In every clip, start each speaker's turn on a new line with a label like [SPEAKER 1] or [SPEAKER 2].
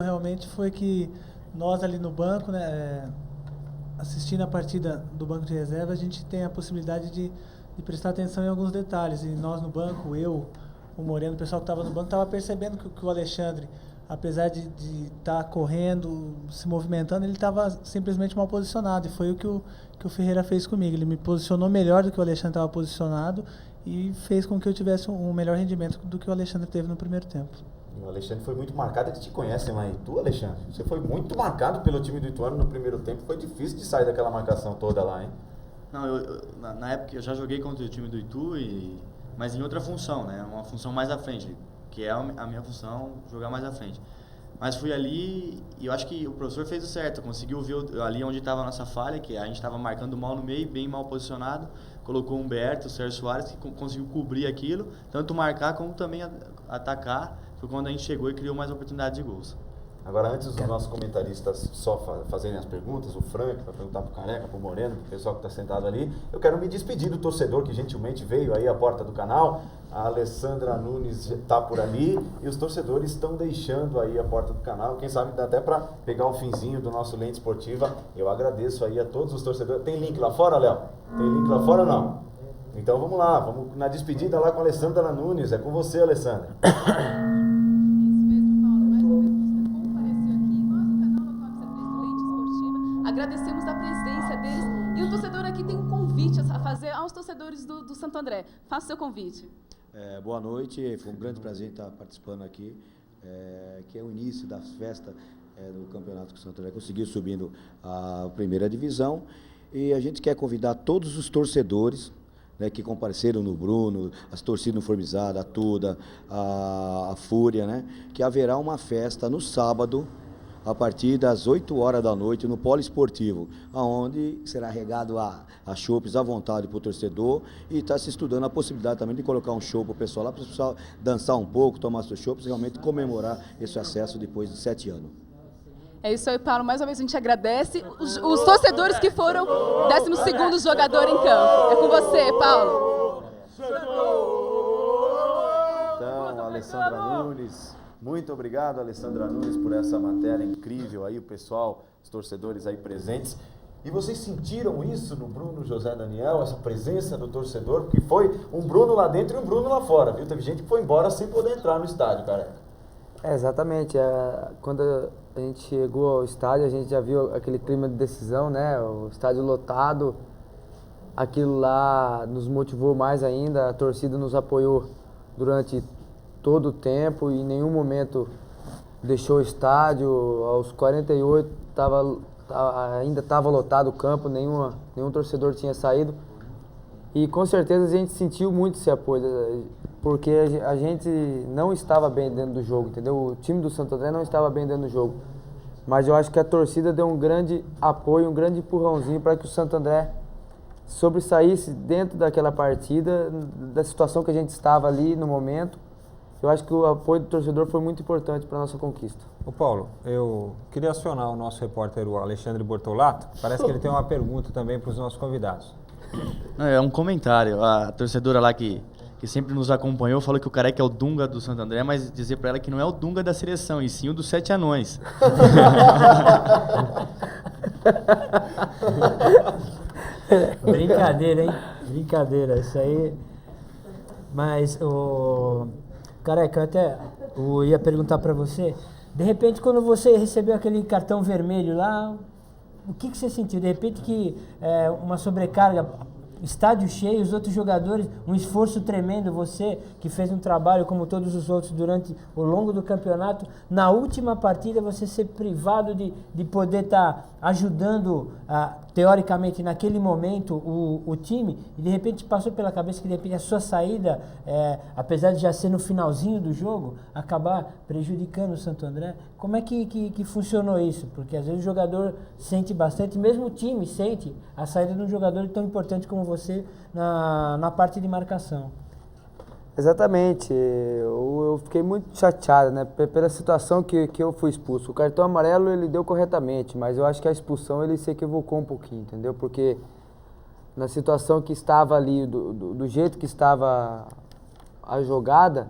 [SPEAKER 1] Realmente foi que nós ali no banco, né, assistindo a partida do banco de reserva, a gente tem a possibilidade de prestar atenção em alguns detalhes. E nós no banco, o Moreno, o pessoal que estava no banco, estava percebendo que o Alexandre, apesar de estar correndo, se movimentando, ele estava simplesmente mal posicionado. E foi o que o Ferreira fez comigo. Ele me posicionou melhor do que o Alexandre estava posicionado e fez com que eu tivesse um melhor rendimento do que o Alexandre teve no primeiro tempo.
[SPEAKER 2] O Alexandre foi muito marcado, eles te conhecem, mas tu, Alexandre, você foi muito marcado pelo time do Ituano no primeiro tempo, foi difícil de sair daquela marcação toda lá, hein?
[SPEAKER 3] Não, na época eu já joguei contra o time do Itu, mas em outra função, né? Uma função mais à frente, que é a minha função, jogar mais à frente. Mas fui ali e eu acho que o professor fez o certo, conseguiu ver ali onde estava a nossa falha, que a gente estava marcando mal no meio, bem mal posicionado, colocou o Humberto, o Sérgio Soares, que conseguiu cobrir aquilo, tanto marcar como também atacar. Foi quando a gente chegou e criou mais oportunidades de gols.
[SPEAKER 2] Agora, antes dos nossos comentaristas só fazerem as perguntas, o Frank vai perguntar pro Careca, pro Moreno, pro pessoal que está sentado ali, eu quero me despedir do torcedor que gentilmente veio aí à porta do canal. A Alessandra Nunes está por ali e os torcedores estão deixando aí a porta do canal. Quem sabe dá até para pegar o finzinho do nosso Lente Esportiva. Eu agradeço aí a todos os torcedores. Tem link lá fora, Léo? Tem link lá fora ou não? Então vamos lá, vamos na despedida lá com a Alessandra Nunes. É com você, Alessandra.
[SPEAKER 4] Agradecemos a presença deles e o torcedor aqui tem um convite a fazer aos torcedores do Santo André. Faça o seu convite.
[SPEAKER 5] Boa noite, foi um grande prazer estar participando aqui, que é o início das festas do campeonato que o Santo André conseguiu subindo à primeira divisão, e a gente quer convidar todos os torcedores, né, que compareceram no Bruno, as torcidas uniformizadas, a Tuda, a Fúria, né, que haverá uma festa no sábado, a partir das 8 horas da noite, no Poliesportivo, onde será regado a chopes à vontade para o torcedor, e está se estudando a possibilidade também de colocar um show para o pessoal lá, para o pessoal dançar um pouco, tomar seus chopes e realmente comemorar esse acesso depois de 7 anos.
[SPEAKER 4] É isso aí, Paulo. Mais uma vez a gente agradece os torcedores que foram 12º jogador em campo. É com você, Paulo.
[SPEAKER 2] Então, Alessandra Nunes, muito obrigado, Alessandra Nunes, por essa matéria incrível aí, o pessoal, os torcedores aí presentes. E vocês sentiram isso no Bruno José Daniel, essa presença do torcedor? Porque foi um Bruno lá dentro e um Bruno lá fora, viu? Teve gente que foi embora sem poder entrar no estádio, cara.
[SPEAKER 6] Exatamente. Quando a gente chegou ao estádio, a gente já viu aquele clima de decisão, né? O estádio lotado. Aquilo lá nos motivou mais ainda, a torcida nos apoiou durante todo o tempo e em nenhum momento deixou o estádio. Aos 48 ainda estava lotado o campo, nenhum torcedor tinha saído. E com certeza a gente sentiu muito esse apoio, porque a gente não estava bem dentro do jogo, entendeu? O time do Santo André não estava bem dentro do jogo. Mas eu acho que a torcida deu um grande apoio, um grande empurrãozinho para que o Santo André sobressaísse dentro daquela partida, da situação que a gente estava ali no momento. Eu acho que o apoio do torcedor foi muito importante para a nossa conquista.
[SPEAKER 7] Ô Paulo, eu queria acionar o nosso repórter, o Alexandre Bortolato. Parece que ele tem uma pergunta também para os nossos convidados.
[SPEAKER 3] Não, é um comentário. A torcedora lá que sempre nos acompanhou falou que o Careca é o Dunga do Santo André, mas dizer para ela que não é o Dunga da seleção, e sim o dos 7 anões.
[SPEAKER 8] Brincadeira, hein? Brincadeira, isso aí. Mas, Careca, eu ia perguntar pra você, de repente, quando você recebeu aquele cartão vermelho lá, o que você sentiu? De repente que uma sobrecarga, estádio cheio, os outros jogadores, um esforço tremendo, você que fez um trabalho como todos os outros durante o longo do campeonato, na última partida você ser privado de poder estar ajudando, teoricamente, naquele momento, o time, e de repente passou pela cabeça que de repente a sua saída, apesar de já ser no finalzinho do jogo, acabar prejudicando o Santo André. Como é que funcionou isso? Porque às vezes o jogador sente bastante, mesmo o time sente a saída de um jogador tão importante como você na parte de marcação.
[SPEAKER 6] Exatamente. Eu fiquei muito chateado, né, pela situação que eu fui expulso. O cartão amarelo ele deu corretamente, mas eu acho que a expulsão ele se equivocou um pouquinho, entendeu? Porque na situação que estava ali, do jeito que estava a jogada,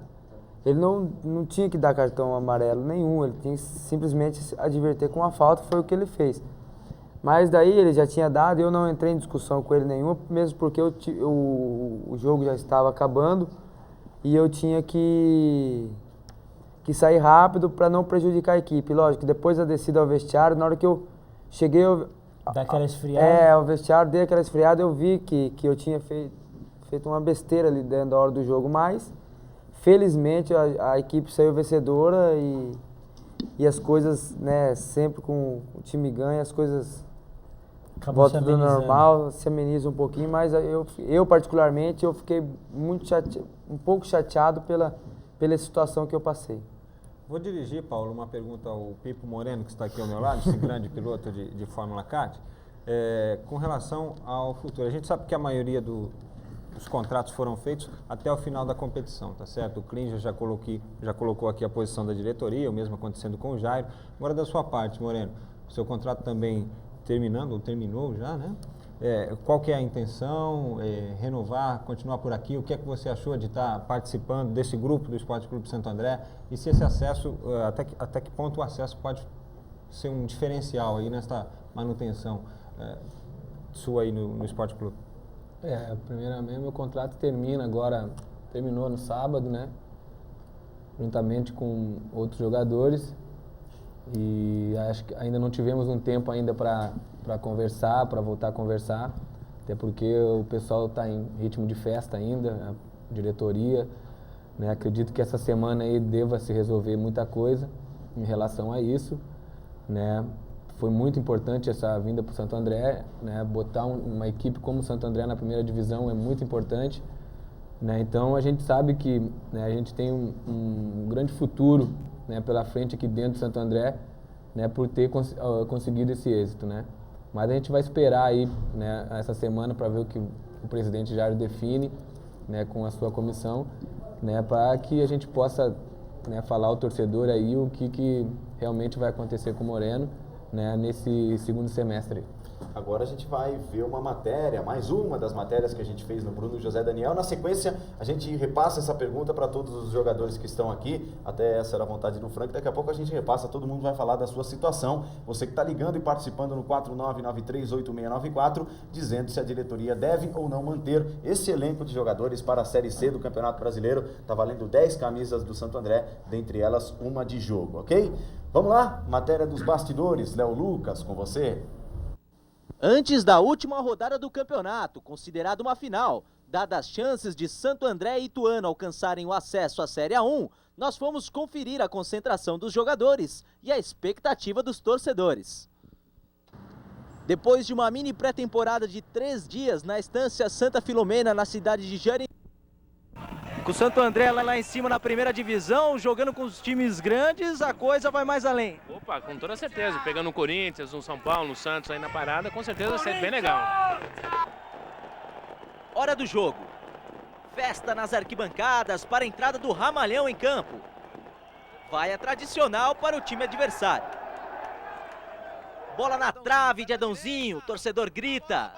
[SPEAKER 6] ele não tinha que dar cartão amarelo nenhum, ele tinha que simplesmente adverter com uma falta, foi o que ele fez. Mas daí ele já tinha dado, eu não entrei em discussão com ele nenhuma, mesmo porque o jogo já estava acabando e eu tinha que sair rápido para não prejudicar a equipe. Lógico que depois da descida ao vestiário, na hora que eu cheguei...
[SPEAKER 8] Dá aquela esfriada?
[SPEAKER 6] Ao vestiário, dei aquela esfriada, eu vi que eu tinha feito uma besteira ali dentro da hora do jogo, mas felizmente a equipe saiu vencedora e as coisas, né, sempre com o time ganha, as coisas voltam tudo normal, se ameniza um pouquinho, mas eu particularmente, eu fiquei um pouco chateado pela situação que eu passei.
[SPEAKER 7] Vou dirigir, Paulo, uma pergunta ao Pipo Moreno, que está aqui ao meu lado, esse grande piloto de Fórmula Kart, com relação ao futuro. A gente sabe que a maioria os contratos foram feitos até o final da competição, tá certo? O Klinger já colocou aqui a posição da diretoria, o mesmo acontecendo com o Jairo. Agora, da sua parte, Moreno, o seu contrato também terminando, ou terminou já, né? Qual que é a intenção? Renovar, continuar por aqui? O que é que você achou de estar participando desse grupo do Esporte Clube Santo André? E se esse acesso, até que ponto o acesso pode ser um diferencial aí nesta manutenção sua aí no Esporte Clube?
[SPEAKER 9] Primeiramente, meu contrato terminou no sábado, né? Juntamente com outros jogadores. E acho que ainda não tivemos um tempo ainda para conversar, para voltar a conversar, até porque o pessoal está em ritmo de festa ainda, a diretoria, né? Acredito que essa semana aí deva se resolver muita coisa em relação a isso, né? Foi muito importante essa vinda para o Santo André, né? Botar uma equipe como o Santo André na primeira divisão é muito importante, né? Então a gente sabe que, né, a gente tem um grande futuro, né, pela frente aqui dentro do Santo André, né, por ter conseguido esse êxito, né? Mas a gente vai esperar aí, né, essa semana para ver o que o presidente Jairo define, né, com a sua comissão, né, para que a gente possa, né, falar ao torcedor aí o que realmente vai acontecer com o Moreno, né, nesse segundo semestre.
[SPEAKER 2] Agora a gente vai ver uma matéria, mais uma das matérias que a gente fez no Bruno José Daniel. Na sequência, a gente repassa essa pergunta para todos os jogadores que estão aqui. Até essa era a vontade do Frank. Daqui a pouco a gente repassa, todo mundo vai falar da sua situação. Você que está ligando e participando no 49938694, dizendo se a diretoria deve ou não manter esse elenco de jogadores para a Série C do Campeonato Brasileiro. Está valendo 10 camisas do Santo André, dentre elas uma de jogo, ok? Vamos lá? Matéria dos bastidores. Léo Lucas, com você.
[SPEAKER 10] Antes da última rodada do campeonato, considerada uma final, dadas as chances de Santo André e Ituano alcançarem o acesso à Série A1, nós fomos conferir a concentração dos jogadores e a expectativa dos torcedores. Depois de uma mini pré-temporada de 3 dias na estância Santa Filomena, na cidade de Jari, com o Santo André lá em cima na primeira divisão, jogando com os times grandes, a coisa vai mais além.
[SPEAKER 11] Opa, com toda certeza, pegando o Corinthians, o São Paulo, o Santos aí na parada, com certeza vai ser bem legal.
[SPEAKER 10] Hora do jogo. Festa nas arquibancadas para a entrada do Ramalhão em campo. Vai a tradicional para o time adversário. Bola na trave de Adãozinho, o torcedor grita.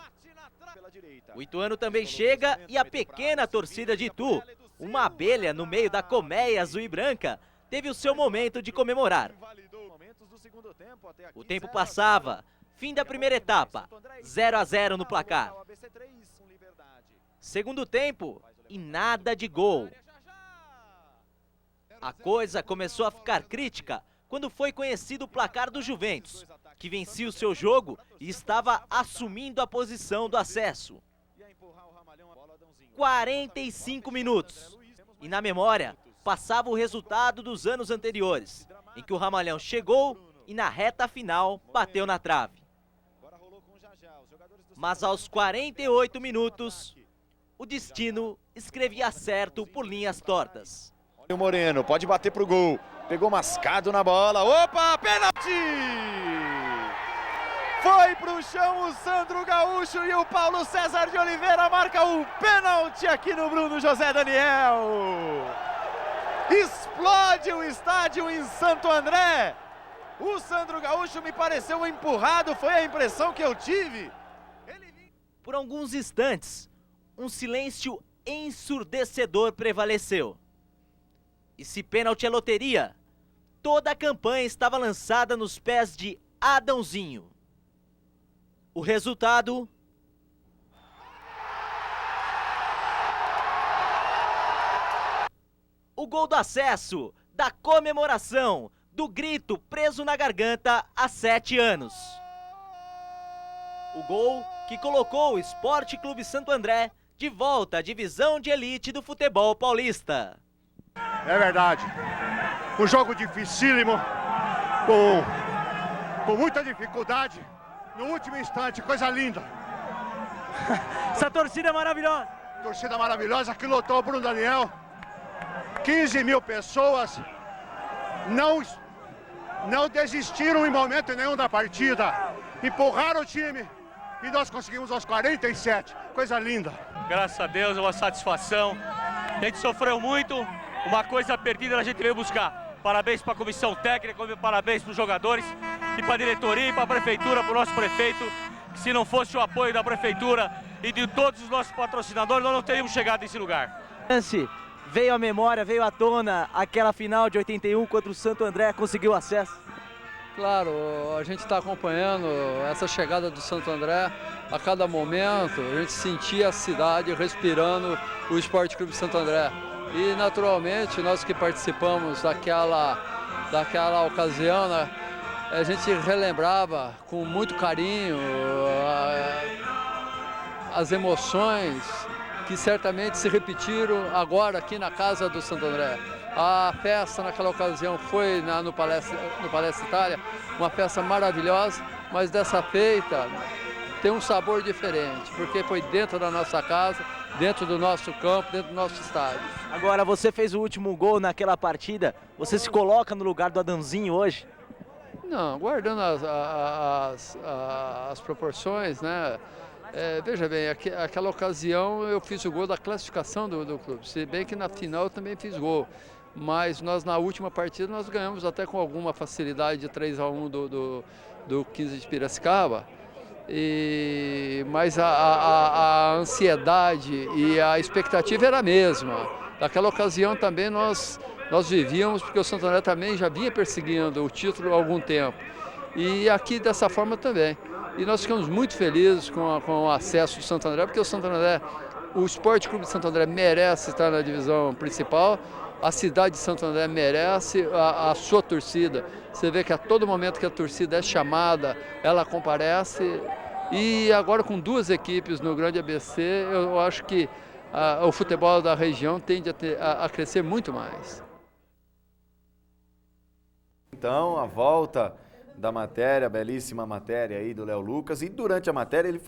[SPEAKER 10] O Ituano também chega e a pequena torcida de Itu, uma abelha no meio da colmeia azul e branca, teve o seu momento de comemorar. O tempo passava, fim da primeira etapa, 0-0 no placar. Segundo tempo e nada de gol. A coisa começou a ficar crítica quando foi conhecido o placar do Juventus, que vencia o seu jogo e estava assumindo a posição do acesso. 45 minutos. E na memória, passava o resultado dos anos anteriores, em que o Ramalhão chegou e na reta final bateu na trave. Mas aos 48 minutos, o destino escrevia certo por linhas tortas.
[SPEAKER 12] O Moreno pode bater pro gol, pegou mascado na bola, opa, pênalti! Foi pro chão o Sandro Gaúcho e o Paulo César de Oliveira marca o pênalti aqui no Bruno José Daniel. Explode o estádio em Santo André. O Sandro Gaúcho me pareceu empurrado, foi a impressão que eu tive.
[SPEAKER 10] Por alguns instantes, um silêncio ensurdecedor prevaleceu. E se pênalti é loteria, toda a campanha estava lançada nos pés de Adãozinho. O resultado... O gol do acesso, da comemoração, do grito preso na garganta há 7 anos. O gol que colocou o Sport Clube Santo André de volta à divisão de elite do futebol paulista.
[SPEAKER 13] É verdade. Um jogo dificílimo, com muita dificuldade. No último instante, coisa linda.
[SPEAKER 10] Essa torcida é maravilhosa.
[SPEAKER 13] Torcida maravilhosa que lotou o Bruno Daniel. 15 mil pessoas não desistiram em momento nenhum da partida. Empurraram o time e nós conseguimos aos 47. Coisa linda.
[SPEAKER 11] Graças a Deus, é uma satisfação. A gente sofreu muito, uma coisa perdida a gente veio buscar. Parabéns para a comissão técnica, parabéns para os jogadores e para a diretoria e para a prefeitura, para o nosso prefeito. Que se não fosse o apoio da prefeitura e de todos os nossos patrocinadores, nós não teríamos chegado nesse lugar.
[SPEAKER 10] Veio à memória, veio à tona aquela final de 81 contra o Santo André, conseguiu acesso?
[SPEAKER 14] Claro, a gente está acompanhando essa chegada do Santo André a cada momento, a gente sentia a cidade respirando o Sport Clube Santo André. E naturalmente nós que participamos daquela ocasião, né, a gente relembrava com muito carinho as emoções que certamente se repetiram agora aqui na casa do Santo André. A festa naquela ocasião foi no Palestra Itália, uma festa maravilhosa, mas dessa feita tem um sabor diferente, porque foi dentro da nossa casa, dentro do nosso campo, dentro do nosso estádio.
[SPEAKER 10] Agora, você fez o último gol naquela partida, você se coloca no lugar do Adãozinho hoje?
[SPEAKER 14] Não, guardando as proporções, né? Veja bem, aquela ocasião eu fiz o gol da classificação do clube, se bem que na final eu também fiz gol. Mas nós na última partida nós ganhamos até com alguma facilidade de 3-1 do 15 de Piracicaba. Mas a ansiedade e a expectativa era a mesma. Naquela ocasião também nós vivíamos, porque o Santo André também já vinha perseguindo o título há algum tempo. E aqui dessa forma também. E nós ficamos muito felizes com o acesso do Santo André, porque o Sport Clube de Santo André merece estar na divisão principal, a cidade de Santo André merece a sua torcida. Você vê que a todo momento que a torcida é chamada, ela comparece. E agora com 2 equipes no Grande ABC, eu acho que o futebol da região tende a crescer muito mais.
[SPEAKER 2] Então, a volta da matéria, belíssima matéria aí do Léo Lucas, e durante a matéria ele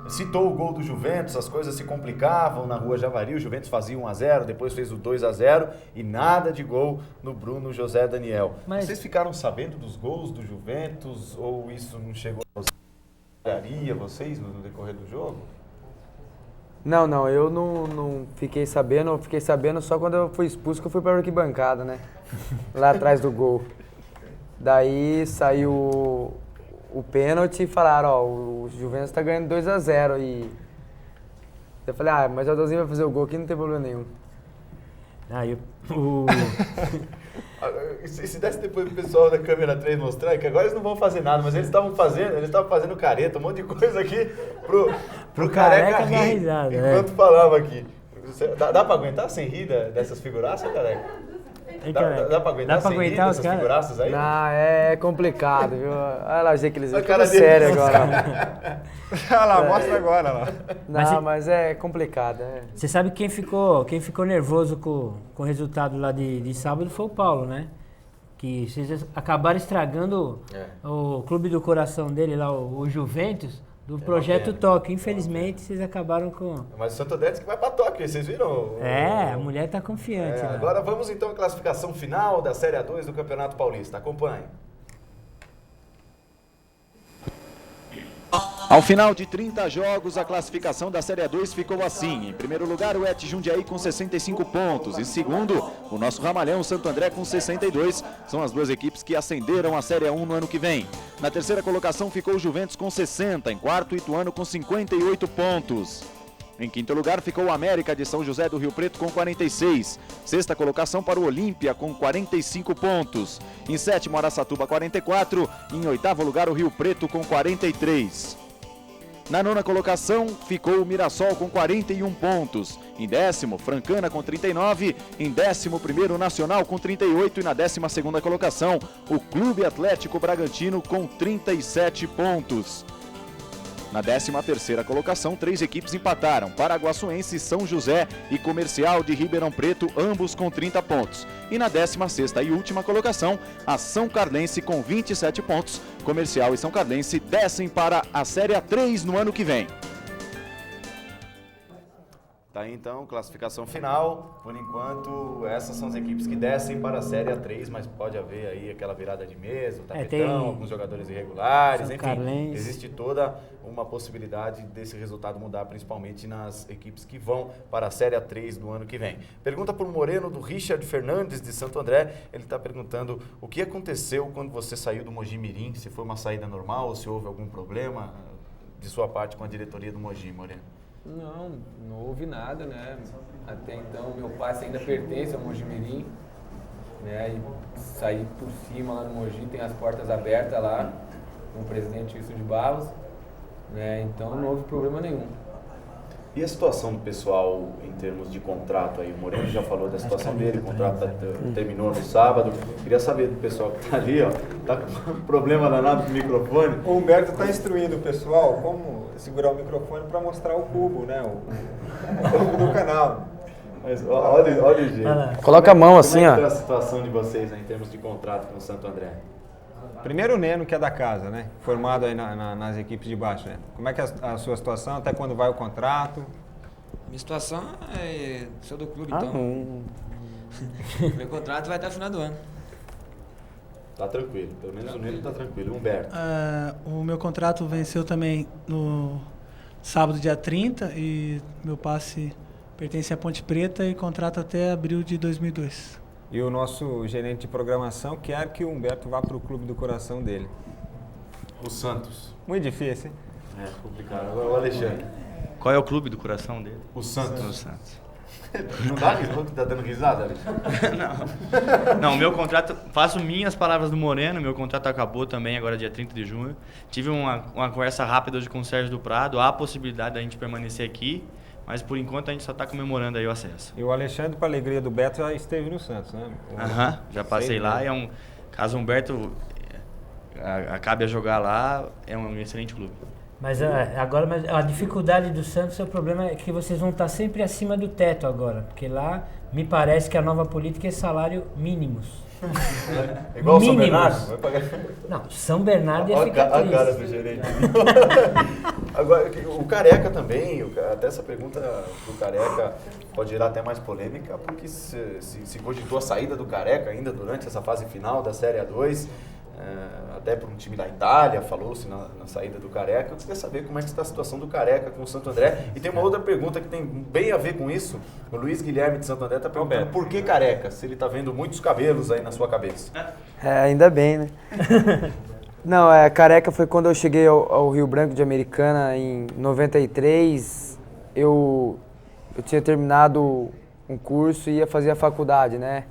[SPEAKER 2] citou o gol do Juventus, as coisas se complicavam na Rua Javari, o Juventus fazia 1-0, depois fez o 2-0 e nada de gol no Bruno José Daniel.
[SPEAKER 8] Mas
[SPEAKER 2] vocês ficaram sabendo dos gols do Juventus ou isso não chegou a vocês no decorrer do jogo?
[SPEAKER 6] Não, eu não fiquei sabendo, eu fiquei sabendo só quando eu fui expulso, que eu fui para a arquibancada, né? Lá atrás do gol. Daí saiu o pênalti e falaram, o Juventus está ganhando 2-0 e eu falei, mas o Adãozinho vai fazer o gol aqui, não tem problema nenhum.
[SPEAKER 2] Se desse depois pro pessoal da câmera 3 mostrar, que agora eles não vão fazer nada, mas eles estavam fazendo careta, um monte de coisa aqui pro Careca rir,
[SPEAKER 8] risada,
[SPEAKER 2] enquanto falava aqui. Dá pra aguentar sem rir dessas figuraças, Careca? Dá pra aguentar sem rir dessas figuraças aí?
[SPEAKER 6] Não, é complicado, viu? Olha lá o jeito que eles ficam sério agora.
[SPEAKER 7] Olha lá, mostra agora lá.
[SPEAKER 6] Mas é complicado.
[SPEAKER 8] Você sabe quem ficou nervoso com o resultado lá de sábado foi o Paulo, né? Que vocês acabaram estragando o clube do coração dele lá, o Juventus, do projeto Tóquio. Infelizmente, vocês acabaram com...
[SPEAKER 2] Mas o Santo André disse que vai para Tóquio, vocês viram?
[SPEAKER 8] A mulher tá confiante.
[SPEAKER 2] Agora vamos então à classificação final da Série A2 do Campeonato Paulista. Acompanhe.
[SPEAKER 15] Ao final de 30 jogos, a classificação da Série A2 ficou assim. Em primeiro lugar, o Et Jundiaí com 65 pontos. Em segundo, o nosso Ramalhão, o Santo André, com 62. São as 2 equipes que ascenderam à Série A1 no ano que vem. Na terceira colocação ficou o Juventus com 60. Em quarto, o Ituano com 58 pontos. Em quinto lugar ficou o América de São José do Rio Preto com 46. Sexta colocação para o Olímpia com 45 pontos. Em sétimo, Araçatuba 44. E em oitavo lugar, o Rio Preto com 43. Na nona colocação ficou o Mirassol com 41 pontos. Em décimo, Francana com 39. Em 11º, Nacional com 38. E na 12ª colocação, o Clube Atlético Bragantino com 37 pontos. Na 13ª colocação, 3 equipes empataram: Paraguaçuense, São José e Comercial de Ribeirão Preto, ambos com 30 pontos. E na 16ª e última colocação, a São Carlense com 27 pontos. Comercial e São Carlense descem para a Série A3 no ano que vem.
[SPEAKER 2] Tá aí então, classificação final. Por enquanto, essas são as equipes que descem para a Série A3, mas pode haver aí aquela virada de mesa, o tapetão, alguns jogadores irregulares,
[SPEAKER 8] São
[SPEAKER 2] enfim.
[SPEAKER 8] Carlense.
[SPEAKER 2] Existe toda uma possibilidade desse resultado mudar, principalmente nas equipes que vão para a Série A3 do ano que vem. Pergunta por Moreno, do Richard Fernandes, de Santo André. Ele está perguntando o que aconteceu quando você saiu do Mogi Mirim, se foi uma saída normal ou se houve algum problema de sua parte com a diretoria do Mogi, Moreno.
[SPEAKER 9] Não houve nada, né? Até então, meu passe ainda pertence ao Mogi Mirim, né? E saí por cima lá no Mogi, tem as portas abertas lá, com o presidente Wilson de Barros, né? Então não houve problema nenhum.
[SPEAKER 2] E a situação do pessoal em termos de contrato aí? O Moreno já falou da situação dele, o contrato terminou no sábado. Queria saber do pessoal que está ali, ó, tá com um problema danado com o microfone.
[SPEAKER 7] O Humberto está instruindo o pessoal como segurar o microfone para mostrar o cubo, né? O cubo do canal.
[SPEAKER 2] Mas olha o jeito.
[SPEAKER 6] Coloca a mão assim, ó.
[SPEAKER 2] Como é que tá a situação de vocês aí, em termos de contrato com o Santo André?
[SPEAKER 7] Primeiro o Neno, que é da casa, né? Formado aí nas equipes de baixo, né? Como é que é a sua situação? Até quando vai o contrato?
[SPEAKER 16] Minha situação é... Sou do clube, então... Meu contrato vai até o final do ano.
[SPEAKER 2] Tá tranquilo. Pelo menos o Neno tá tranquilo. Humberto.
[SPEAKER 1] O meu contrato venceu também no sábado, dia 30, e meu passe pertence à Ponte Preta e contrato até abril de 2002.
[SPEAKER 7] E o nosso gerente de programação quer que o Humberto vá para o clube do coração dele.
[SPEAKER 2] O Santos.
[SPEAKER 7] Muito difícil, hein?
[SPEAKER 2] É complicado. Agora o Alexandre.
[SPEAKER 3] Qual é o clube do coração dele?
[SPEAKER 2] O Santos.
[SPEAKER 3] O Santos.
[SPEAKER 2] Não dá risada? Tá dando risada, Alexandre?
[SPEAKER 3] Não, meu contrato... Faço minhas palavras do Moreno, meu contrato acabou também agora dia 30 de junho. Tive uma conversa rápida hoje com o Sérgio do Prado, há a possibilidade da gente permanecer aqui, mas por enquanto a gente só está comemorando aí o acesso.
[SPEAKER 7] E o Alexandre, para a alegria do Beto, já esteve no Santos, né?
[SPEAKER 3] Já passei lá, caso o Humberto acabe a jogar lá, é um excelente clube.
[SPEAKER 8] Mas agora a dificuldade do Santos, o problema é que vocês vão estar sempre acima do teto agora, porque lá me parece que a nova política é salário mínimos.
[SPEAKER 2] Igual
[SPEAKER 8] mínimos.
[SPEAKER 2] São Bernardo? Vai pagar...
[SPEAKER 8] Não, São Bernardo ia ficar
[SPEAKER 2] a
[SPEAKER 8] triste.
[SPEAKER 2] cara do gerente. Agora, o Careca também, até essa pergunta do Careca pode gerar até mais polêmica, porque se cogitou a saída do Careca ainda durante essa fase final da Série A2, até para um time da Itália, falou-se na saída do Careca. Eu queria saber como é que está a situação do Careca com o Santo André. E tem uma outra pergunta que tem bem a ver com isso. O Luiz Guilherme de Santo André está perguntando por que Careca, se ele está vendo muitos cabelos aí na sua cabeça.
[SPEAKER 6] Ainda bem, né? Não, Careca foi quando eu cheguei ao Rio Branco de Americana em 93. Eu tinha terminado um curso e ia fazer a faculdade, né?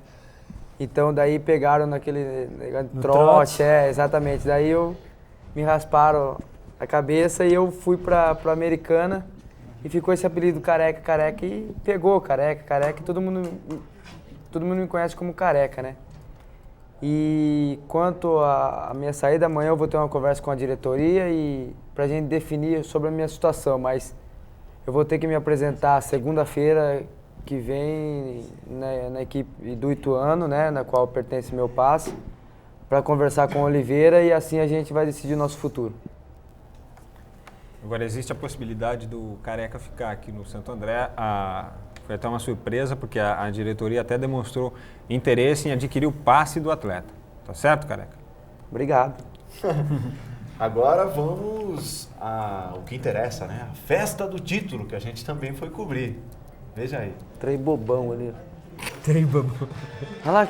[SPEAKER 6] Então daí pegaram naquele trote, exatamente. Daí me rasparam a cabeça e eu fui pra Americana e ficou esse apelido Careca e pegou Careca e todo mundo me conhece como Careca, né? E quanto à minha saída, amanhã eu vou ter uma conversa com a diretoria e pra gente definir sobre a minha situação, mas eu vou ter que me apresentar segunda-feira que vem na equipe do Ituano, né, na qual pertence meu passe, para conversar com o Oliveira e assim a gente vai decidir o nosso futuro.
[SPEAKER 7] Agora, existe a possibilidade do Careca ficar aqui no Santo André. Foi até uma surpresa, porque a diretoria até demonstrou interesse em adquirir o passe do atleta. Tá certo, Careca?
[SPEAKER 6] Obrigado.
[SPEAKER 2] Agora vamos ao que interessa, né? A festa do título, que a gente também foi cobrir. Veja aí.
[SPEAKER 6] Trem bobão ali.
[SPEAKER 8] Trem bobão.
[SPEAKER 6] Olha lá.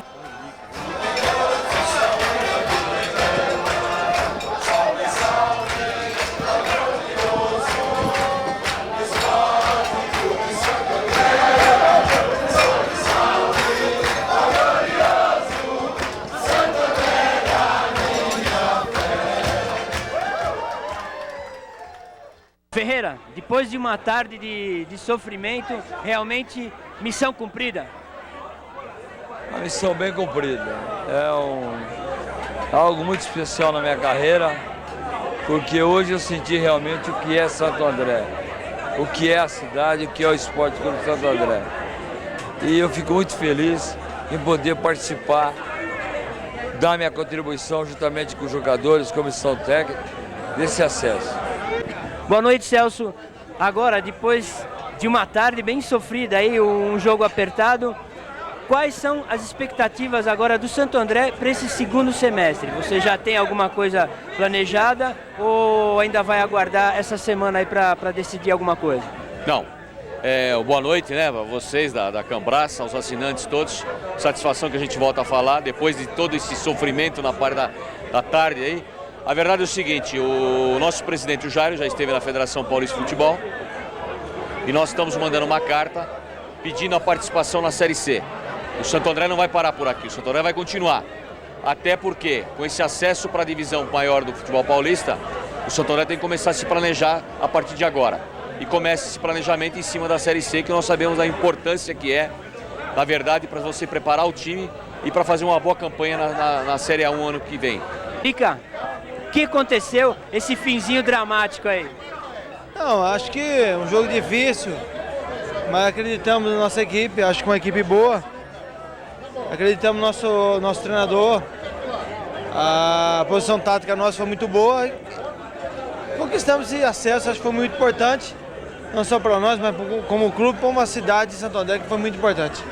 [SPEAKER 17] Ferreira, depois de uma tarde de sofrimento, realmente missão cumprida?
[SPEAKER 18] Uma missão bem cumprida. É algo muito especial na minha carreira, porque hoje eu senti realmente o que é Santo André, o que é a cidade, o que é o Esporte Clube Santo André. E eu fico muito feliz em poder participar, dar minha contribuição juntamente com os jogadores, comissão técnica, desse acesso.
[SPEAKER 17] Boa noite, Celso. Agora, depois de uma tarde bem sofrida, aí, um jogo apertado, quais são as expectativas agora do Santo André para esse segundo semestre? Você já tem alguma coisa planejada ou ainda vai aguardar essa semana aí para decidir alguma coisa?
[SPEAKER 19] Não. Boa noite, né, vocês da Cambraça, aos assinantes todos. Satisfação que a gente volta a falar depois de todo esse sofrimento na parte da tarde aí. A verdade é o seguinte, o nosso presidente, o Jairo, já esteve na Federação Paulista de Futebol e nós estamos mandando uma carta pedindo a participação na Série C. O Santo André não vai parar por aqui, o Santo André vai continuar. Até porque, com esse acesso para a divisão maior do futebol paulista, o Santo André tem que começar a se planejar a partir de agora. E começa esse planejamento em cima da Série C, que nós sabemos a importância que é, na verdade, para você preparar o time e para fazer uma boa campanha na Série A1 ano que vem.
[SPEAKER 17] Rica, o que aconteceu esse finzinho dramático aí?
[SPEAKER 20] Não, acho que é um jogo difícil, mas acreditamos na nossa equipe, acho que uma equipe boa. Acreditamos no nosso treinador, a posição tática nossa foi muito boa. Conquistamos esse acesso, acho que foi muito importante, não só para nós, mas como clube, para uma cidade de Santo André, que foi muito importante.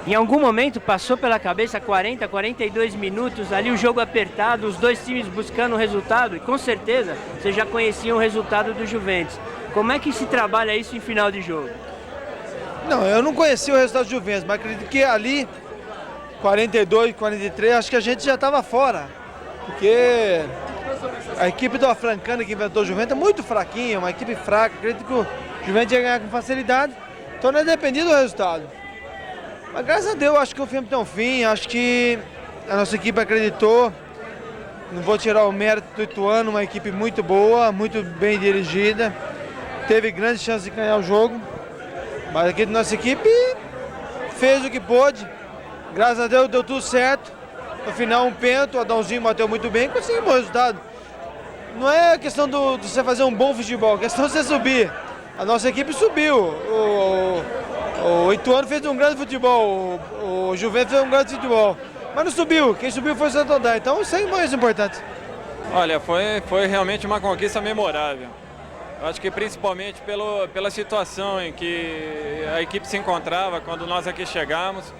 [SPEAKER 17] Em algum momento passou pela cabeça 40, 42 minutos, ali o jogo apertado, os dois times buscando o resultado, e com certeza você já conhecia o resultado do Juventus. Como é que se trabalha isso em final de jogo?
[SPEAKER 20] Não, eu não conhecia o resultado do Juventus, mas acredito que ali, 42, 43, acho que a gente já estava fora, porque a equipe do Afrancana que inventou o Juventus é muito fraquinha, uma equipe fraca, acredito que o Juventus ia ganhar com facilidade, então não dependia do resultado. Mas graças a Deus, acho que o filme tem um fim, acho que a nossa equipe acreditou. Não vou tirar o mérito do Ituano, uma equipe muito boa, muito bem dirigida. Teve grandes chances de ganhar o jogo, mas aqui a nossa equipe fez o que pôde. Graças a Deus deu tudo certo. No final um pênalti, o Adãozinho bateu muito bem e conseguimos o resultado. Não é questão de você fazer um bom futebol, é questão de você subir. A nossa equipe subiu. O Ituano fez um grande futebol, o Juventus fez um grande futebol, mas não subiu, quem subiu foi o Santo André, então isso aí é mais importante.
[SPEAKER 7] Olha, foi realmente uma conquista memorável. Eu acho que principalmente pela situação em que a equipe se encontrava quando nós aqui chegamos,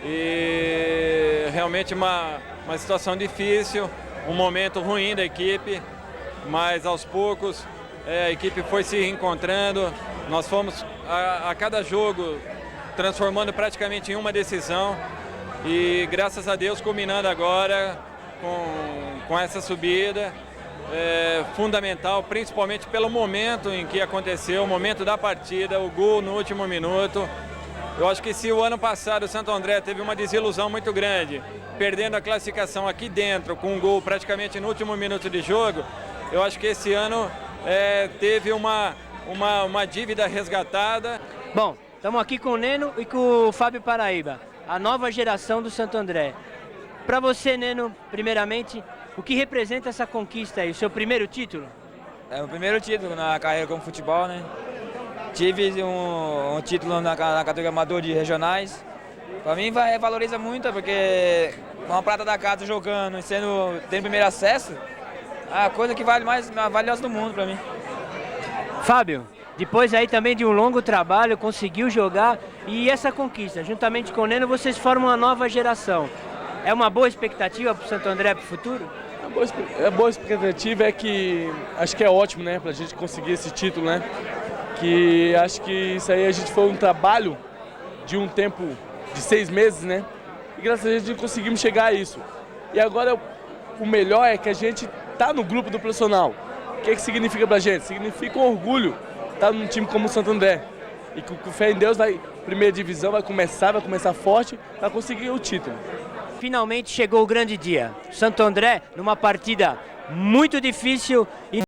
[SPEAKER 7] e realmente uma situação difícil, um momento ruim da equipe, mas aos poucos a equipe foi se reencontrando. Nós fomos a cada jogo transformando praticamente em uma decisão e graças a Deus culminando agora com essa subida fundamental, principalmente pelo momento em que aconteceu, o momento da partida, o gol no último minuto. Eu acho que se o ano passado o Santo André teve uma desilusão muito grande, perdendo a classificação aqui dentro com um gol praticamente no último minuto de jogo, eu acho que esse ano teve uma dívida resgatada.
[SPEAKER 17] Bom, estamos aqui com o Neno e com o Fábio Paraíba, a nova geração do Santo André. Para você, Neno, primeiramente, o que representa essa conquista aí, o seu primeiro título?
[SPEAKER 16] É o primeiro título na carreira como futebol, né? Tive um título na categoria amador de regionais. Para mim valoriza muito, porque uma prata da casa jogando e tendo primeiro acesso, é a coisa que vale mais valiosa do mundo para mim.
[SPEAKER 17] Fábio, depois aí também de um longo trabalho, conseguiu jogar e essa conquista, juntamente com o Neno, vocês formam uma nova geração. É uma boa expectativa para o Santo André para o futuro?
[SPEAKER 21] A boa expectativa é que, acho que é ótimo, né, para a gente conseguir esse título, né, que acho que isso aí a gente foi um trabalho de um tempo de 6 meses, né, e graças a Deus a gente conseguimos chegar a isso. E agora o melhor é que a gente está no grupo do profissional. O que significa pra gente? Significa um orgulho estar num time como o Santo André. E com fé em Deus, primeira divisão vai começar forte para conseguir o título.
[SPEAKER 17] Finalmente chegou o grande dia. Santo André, numa partida muito difícil e